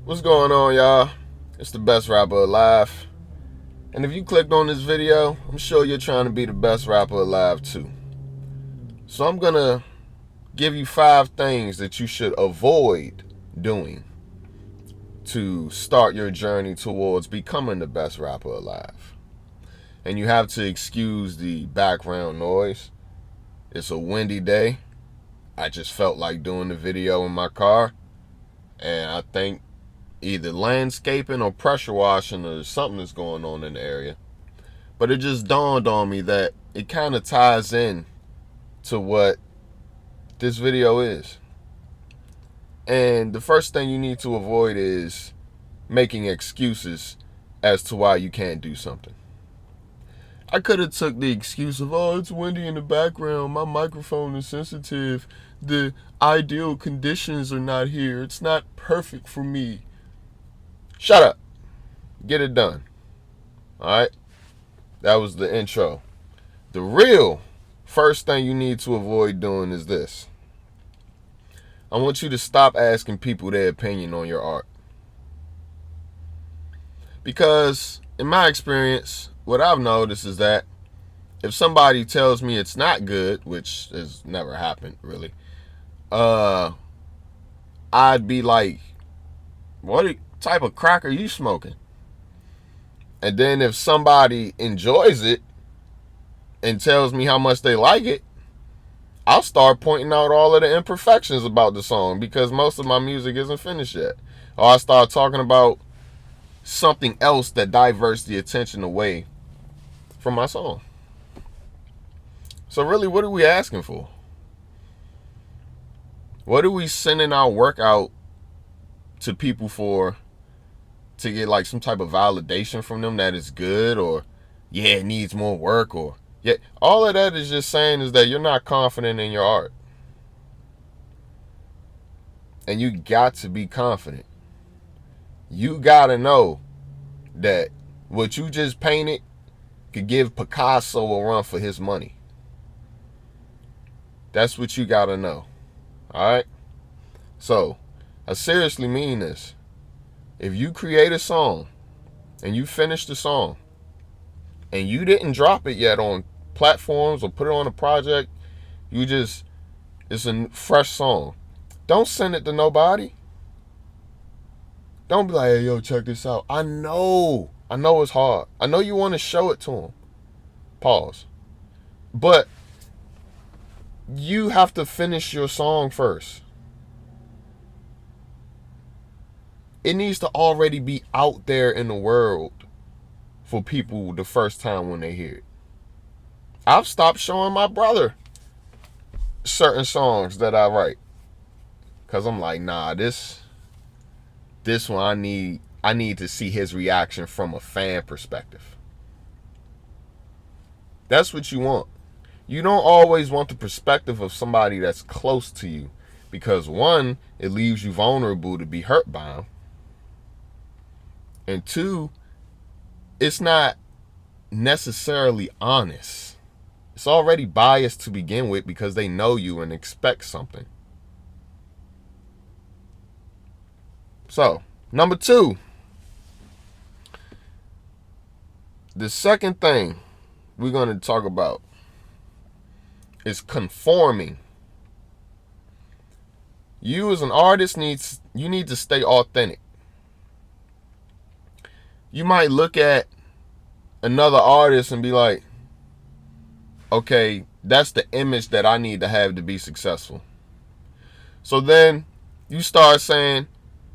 What's going on, y'all? It's the best rapper alive. And if you clicked on this video, I'm sure you're trying to be the best rapper alive too. So I'm gonna give you 5 things that you should avoid doing to start your journey towards becoming the best rapper alive. And you have to excuse the background noise. It's a windy day. I just felt like doing the video in my car, and I think either landscaping or pressure washing or something is going on in the area. But it just dawned on me that it kind of ties in to what this video is. And the first thing you need to avoid is making excuses as to why you can't do something. I could have took the excuse of, oh, it's windy in the background, my microphone is sensitive, the ideal conditions are not here, it's not perfect for me. Shut up. Get it done. Alright? That was the intro. The real first thing you need to avoid doing is this. I want you to stop asking people their opinion on your art. Because, in my experience, what I've noticed is that if somebody tells me it's not good, which has never happened, really, I'd be like, what type of crack are you smoking? And then if somebody enjoys it and tells me how much they like it, I'll start pointing out all of the imperfections about the song because most of my music isn't finished yet. Or I start talking about something else that diverts the attention away from my song. So really, what are we asking for? What are we sending our work out to people for, to get like some type of validation from them that it's good, or yeah, it needs more work, or yeah, all of that is just saying is that you're not confident in your art. And you got to be confident. You gotta know that what you just painted could give Picasso a run for his money. That's what you gotta know. Alright? So, I seriously mean this. If you create a song and you finish the song and you didn't drop it yet on platforms or put it on a project, it's a fresh song. Don't send it to nobody. Don't be like, hey, yo, check this out. I know it's hard. I know you want to show it to them. Pause. But you have to finish your song first. It needs to already be out there in the world for people the first time when they hear it. I've stopped showing my brother certain songs that I write, because I'm like, nah, this one I need to see his reaction from a fan perspective. That's what you want. You don't always want the perspective of somebody that's close to you, because one, it leaves you vulnerable to be hurt by them. And two, it's not necessarily honest. It's already biased to begin with because they know you and expect something. So, number 2. The second thing we're going to talk about is conforming. You as an artist you need to stay authentic. You might look at another artist and be like, okay, that's the image that I need to have to be successful. So then you start saying,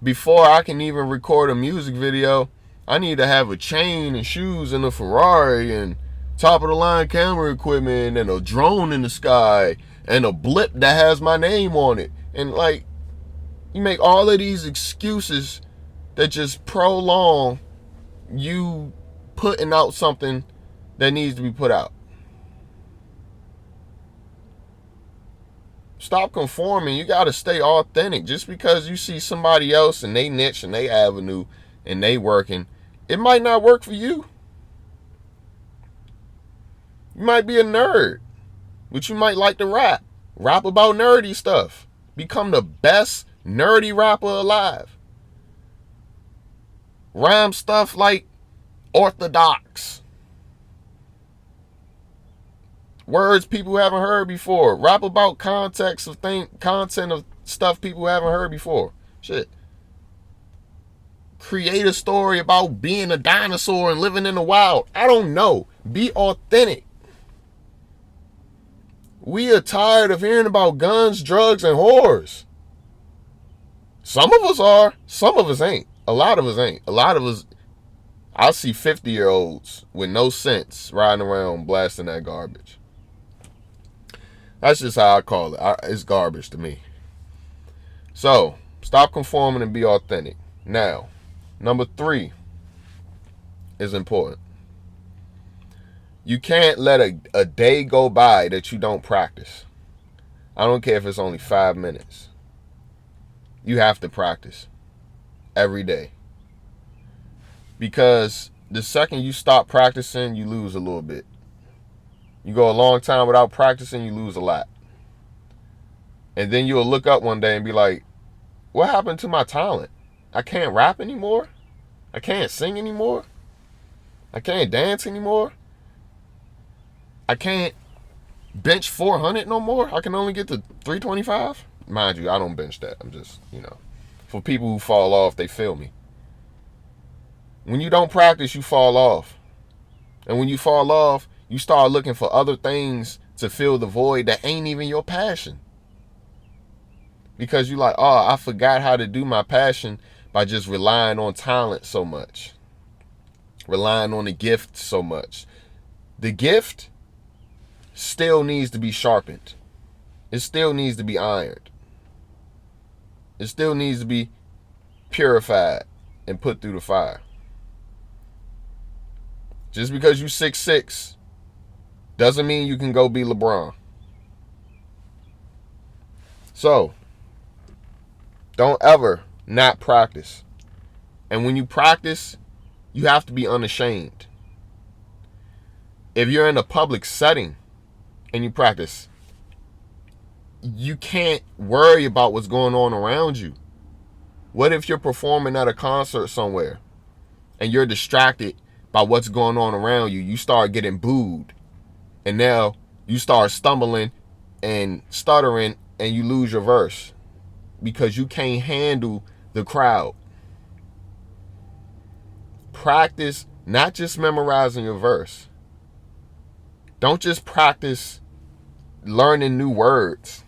before I can even record a music video, I need to have a chain and shoes and a Ferrari and top of the line camera equipment and a drone in the sky and a blip that has my name on it. And like, you make all of these excuses that just prolong you putting out something that needs to be put out. Stop conforming. You got to stay authentic. Just because you see somebody else and they niche and they avenue and they working, it might not work for you. You might be a nerd, but you might like to rap about nerdy stuff. Become the best nerdy rapper alive. Rhyme stuff like orthodox. Words people haven't heard before. Rap about content of stuff people haven't heard before. Shit. Create a story about being a dinosaur and living in the wild. I don't know. Be authentic. We are tired of hearing about guns, drugs, and whores. Some of us are. Some of us ain't. A lot of us ain't. A lot of us, I see 50-year-olds with no sense riding around blasting that garbage. That's just how I call it. It's garbage to me. So, stop conforming and be authentic. Now, number 3 is important. You can't let a day go by that you don't practice. I don't care if it's only 5 minutes. You have to practice every day. Because the second you stop practicing, you lose a little bit. You go a long time without practicing, you lose a lot. And then you'll look up one day and be like, what happened to my talent? I can't rap anymore. I can't sing anymore. I can't dance anymore. I can't bench 400 no more. I can only get to 325. Mind you, I don't bench that. I'm just, for people who fall off, they feel me. When you don't practice, you fall off. And when you fall off, you start looking for other things to fill the void that ain't even your passion. Because you're like, oh, I forgot how to do my passion by just relying on talent so much. Relying on the gift so much. The gift still needs to be sharpened. It still needs to be ironed. It still needs to be purified and put through the fire. Just because you 6'6" doesn't mean you can go be LeBron. So, don't ever not practice. And when you practice, you have to be unashamed. If you're in a public setting and you practice, you can't worry about what's going on around you. What if you're performing at a concert somewhere and you're distracted by what's going on around you? You start getting booed. And now you start stumbling and stuttering and you lose your verse because you can't handle the crowd. Practice not just memorizing your verse. Don't just practice learning new words.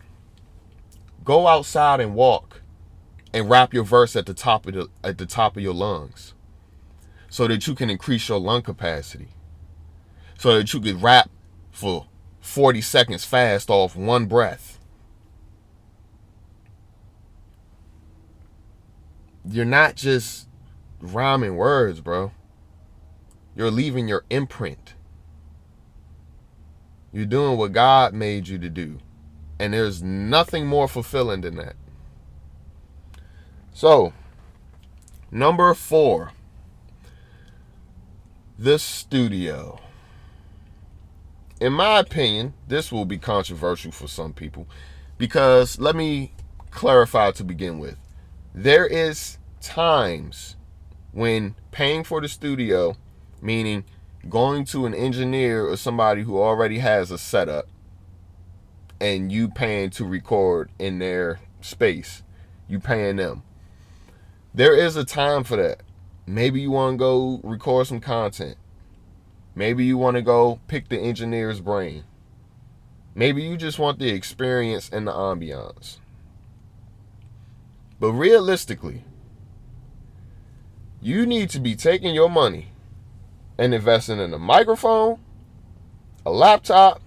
Go outside and walk and rap your verse at the top of your lungs so that you can increase your lung capacity. So that you could rap for 40 seconds fast off one breath. You're not just rhyming words, bro. You're leaving your imprint. You're doing what God made you to do. And there's nothing more fulfilling than that. So, number 4. The studio. In my opinion, this will be controversial for some people because let me clarify to begin with. There is times when paying for the studio, meaning going to an engineer or somebody who already has a setup and you paying to record in their space, you paying them. There is a time for that. Maybe you want to go record some content. Maybe you want to go pick the engineer's brain. Maybe you just want the experience and the ambiance. But realistically, you need to be taking your money and investing in a microphone, a laptop,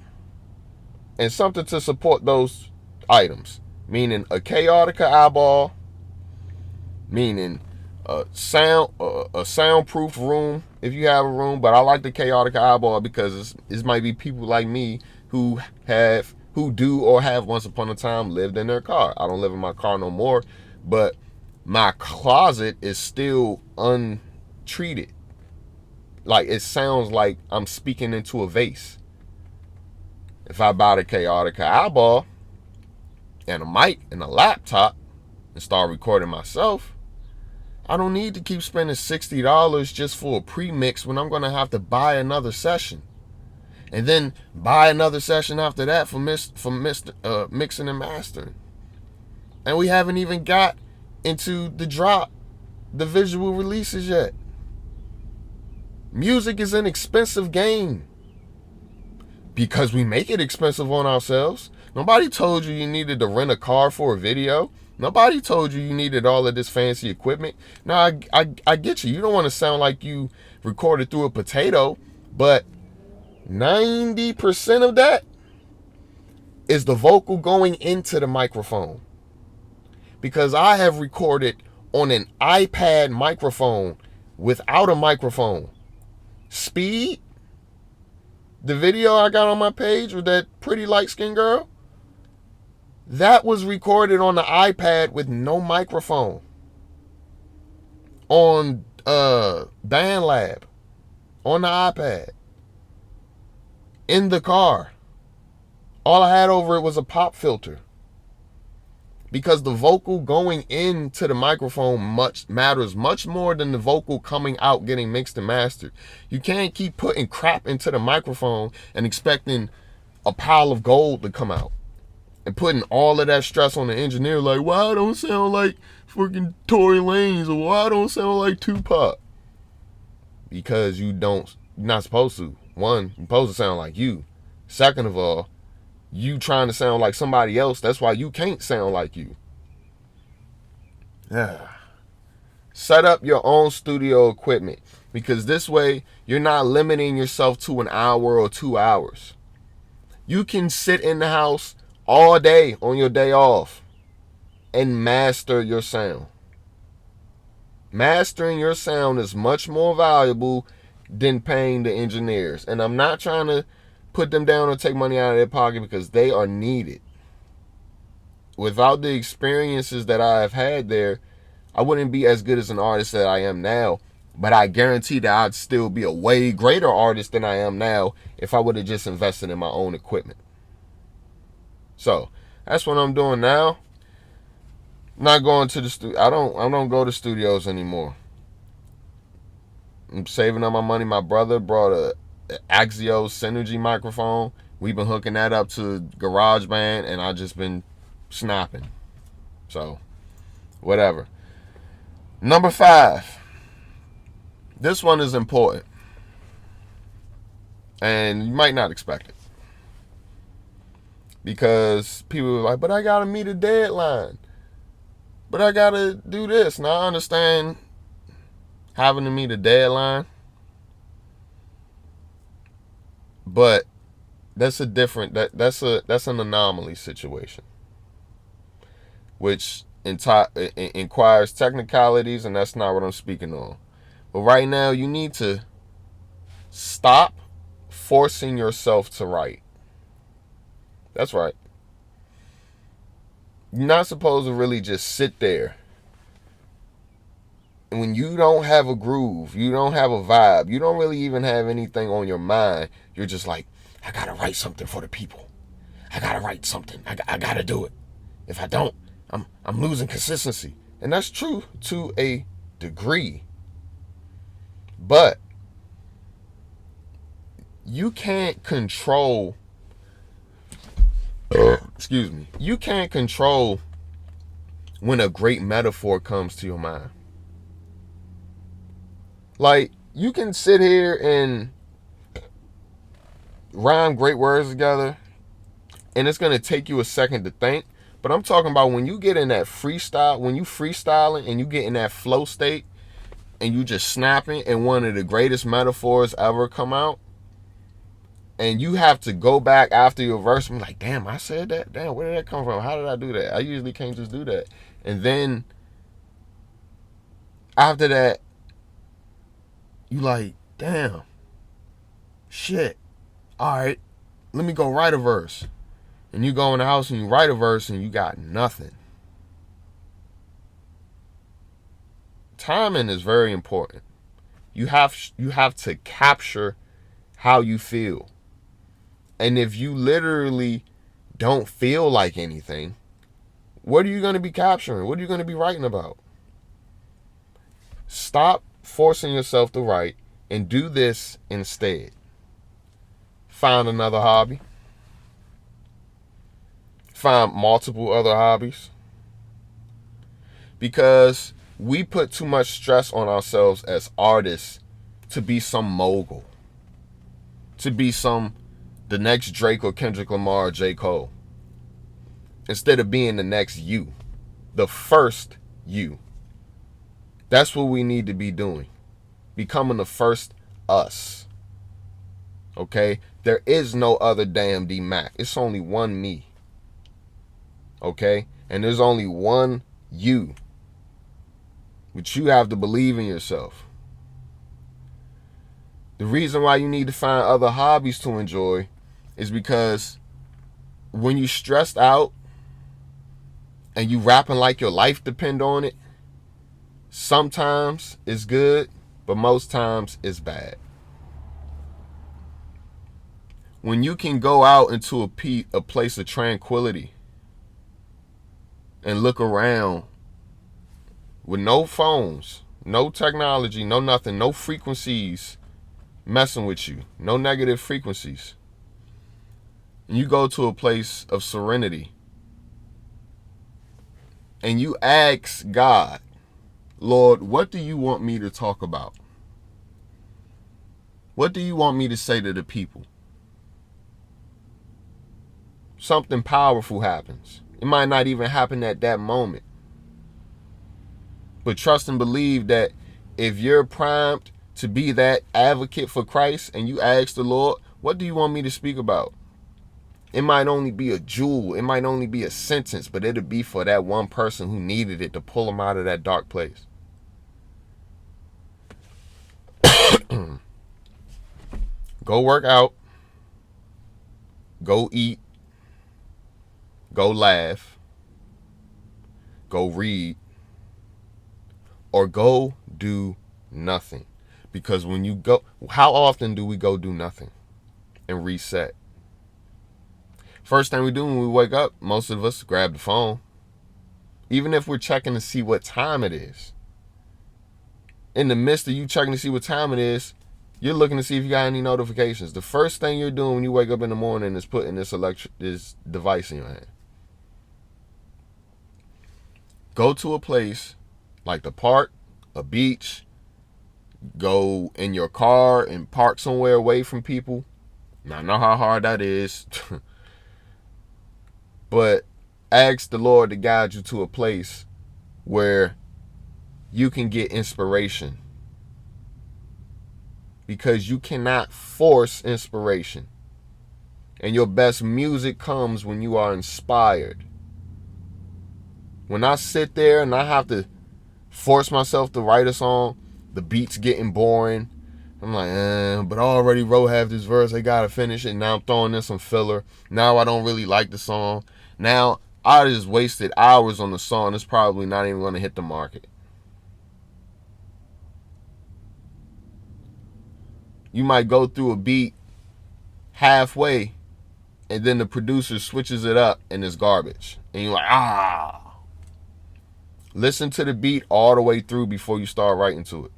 and something to support those items. Meaning a Chaotica eyeball, meaning a soundproof room if you have a room. But I like the Chaotica eyeball because it might be people like me who do or have once upon a time lived in their car. I don't live in my car no more, but my closet is still untreated. Like it sounds like I'm speaking into a vase. If I buy the Chaotica eyeball and a mic and a laptop, and start recording myself, I don't need to keep spending $60 just for a pre-mix when I'm going to have to buy another session. And then buy another session after that for mixing and mastering. And we haven't even got into the visual releases yet. Music is an expensive game because we make it expensive on ourselves. Nobody told you needed to rent a car for a video. Nobody told you needed all of this fancy equipment. Now, I get you. You don't want to sound like you recorded through a potato, but 90% of that is the vocal going into the microphone. Because I have recorded on an iPad microphone without a microphone. Speed, the video I got on my page with that pretty light-skinned girl, that was recorded on the iPad with no microphone. On BandLab, on the iPad, in the car. All I had over it was a pop filter. Because the vocal going into the microphone matters much more than the vocal coming out getting mixed and mastered. You can't keep putting crap into the microphone and expecting a pile of gold to come out. And putting all of that stress on the engineer, like, why I don't sound like freaking Tory Lanez, or why I don't sound like Tupac. Because you're not supposed to. One, you're supposed to sound like you. Second of all, you trying to sound like somebody else, that's why you can't sound like you. Set up your own studio equipment, because this way you're not limiting yourself to an hour or 2 hours. You can sit in the house all day on your day off and master your sound. Mastering your sound is much more valuable than paying the engineers. And I'm not trying to put them down or take money out of their pocket, because they are needed. Without the experiences that I have had there, I wouldn't be as good as an artist that I am now. But I guarantee that I'd still be a way greater artist than I am now if I would have just invested in my own equipment. So that's what I'm doing now. Not going to the studio. I don't go to studios anymore. I'm saving up my money. My brother brought a Axio Synergy microphone. We've been hooking that up to GarageBand, and I've just been snapping. So, whatever. Number 5. This one is important, and you might not expect it, because people are like, but I gotta meet a deadline, but I gotta do this. Now, I understand having to meet a deadline, but that's a different, that's an anomaly situation, which inquires technicalities, and that's not what I'm speaking on. But right now, you need to stop forcing yourself to write. That's right. You're not supposed to really just sit there. And when you don't have a groove, you don't have a vibe, you don't really even have anything on your mind, you're just like, I gotta write something for the people. I gotta write something. I gotta do it. If I don't, I'm losing consistency. And that's true to a degree. But you can't control, you can't control when a great metaphor comes to your mind. Like, you can sit here and rhyme great words together, and it's going to take you a second to think. But I'm talking about when you get in that freestyle, when you freestyling and you get in that flow state, and you just snapping, and one of the greatest metaphors ever come out, and you have to go back after your verse and be like, damn, I said that? Damn, where did that come from? How did I do that? I usually can't just do that. And then after that, you like, damn, shit, all right, let me go write a verse. And you go in the house and you write a verse and you got nothing. Timing is very important. You have to capture how you feel. And if you literally don't feel like anything, What are you going to be capturing? What are you going to be writing about? Stop forcing yourself to write and do this instead. Find another hobby. Find multiple other hobbies. Because we put too much stress on ourselves as artists to be some mogul. To be the next Drake or Kendrick Lamar or J. Cole. Instead of being the next you. The first you. That's what we need to be doing. Becoming the first us. Okay? There is no other damn D Mac. It's only one me. Okay? And there's only one you. But you have to believe in yourself. The reason why you need to find other hobbies to enjoy is because when you're stressed out and you rapping like your life depend on it, sometimes it's good, but most times it's bad. When you can go out into a place of tranquility and look around with no phones, no technology, no nothing, no frequencies messing with you, no negative frequencies, and you go to a place of serenity and you ask God, Lord, what do you want me to talk about? What do you want me to say to the people? Something powerful happens. It might not even happen at that moment. But trust and believe that if you're primed to be that advocate for Christ and you ask the Lord, what do you want me to speak about? It might only be a jewel. It might only be a sentence, but it'll be for that one person who needed it to pull them out of that dark place. Go work out. Go eat. Go laugh. Go read. Or go do nothing. Because when you go, how often do we go do nothing and reset? First thing we do when we wake up, most of us grab the phone. Even if we're checking to see what time it is. In the midst of you checking to see what time it is, you're looking to see if you got any notifications. The first thing you're doing when you wake up in the morning is putting this device in your hand. Go to a place like the park, a beach. Go in your car and park somewhere away from people. Now, I know how hard that is. But ask the Lord to guide you to a place where you can get inspiration. Because you cannot force inspiration. And your best music comes when you are inspired. When I sit there and I have to force myself to write a song, the beat's getting boring. I'm like, but I already wrote half this verse. I gotta finish it. Now I'm throwing in some filler. Now I don't really like the song. Now I just wasted hours on the song. It's probably not even gonna hit the market. You might go through a beat halfway, and then the producer switches it up and it's garbage. And you're like, Listen to the beat all the way through before you start writing to it.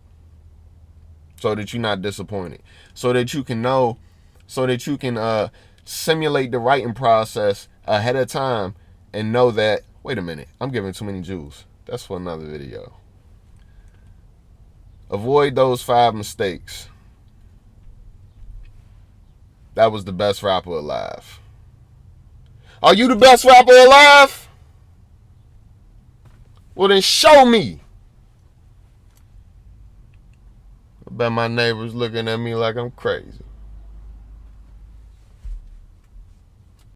So that you're not disappointed. So that you can know, so that you can simulate the writing process ahead of time and know that, wait a minute, I'm giving too many jewels. That's for another video. Avoid those 5 mistakes. That was the best rapper alive. Are you the best rapper alive? Well, then show me. I bet my neighbor's looking at me like I'm crazy.